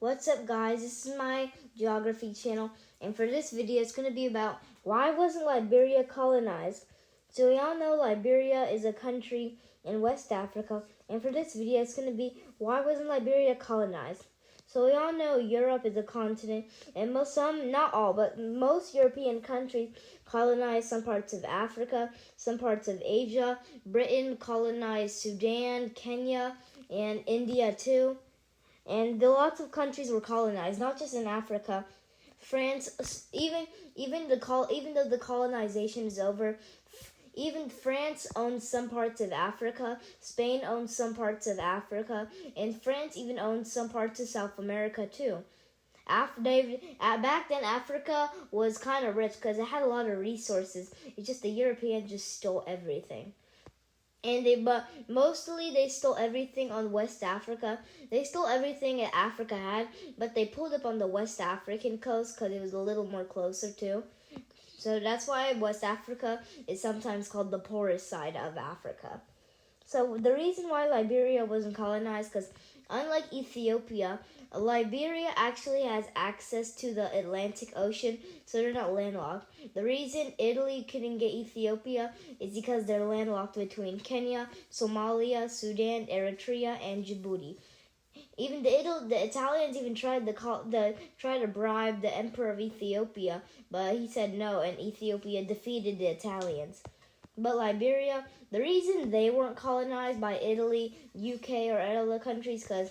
What's up, guys? This is my geography channel, and for this video it's going to be about why wasn't Liberia colonized. So we all know Liberia is a country in West Africa, and for this video it's going to be why wasn't Liberia colonized. So we all know Europe is a continent, and not all, but most European countries colonized some parts of Africa, some parts of Asia. Britain colonized Sudan, Kenya, and India too. And lots of countries were colonized, not just in Africa. France, even though the colonization is over, even France owns some parts of Africa. Spain owns some parts of Africa, and France even owns some parts of South America too. Back then, Africa was kind of rich because it had a lot of resources. It's just the Europeans just stole everything. But mostly they stole everything on West Africa. They stole everything that Africa had, but they pulled up on the West African coast because it was a little more closer too. So that's why West Africa is sometimes called the poorest side of Africa. So the reason why Liberia wasn't colonized, because unlike Ethiopia, Liberia actually has access to the Atlantic Ocean, so they're not landlocked. The reason Italy couldn't get Ethiopia is because they're landlocked between Kenya, Somalia, Sudan, Eritrea, and Djibouti. Even the Italians even tried to bribe the Emperor of Ethiopia, but he said no, and Ethiopia defeated the Italians. But Liberia, the reason they weren't colonized by Italy, UK, or other countries, because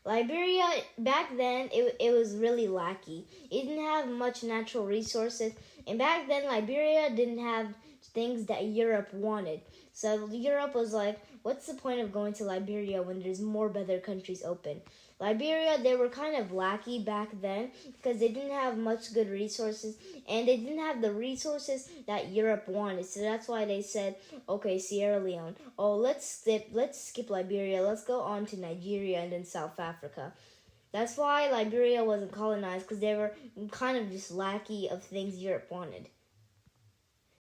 Liberia, back then, it was really lackey. It didn't have much natural resources, and back then, Liberia didn't have things that Europe wanted. So Europe was like, what's the point of going to Liberia when there's more better countries open? Liberia, they were kind of lackey back then because they didn't have much good resources, and they didn't have the resources that Europe wanted. So that's why they said, okay, Sierra Leone. Oh, let's skip Liberia. Let's go on to Nigeria and then South Africa. That's why Liberia wasn't colonized, because they were kind of just lackey of things Europe wanted.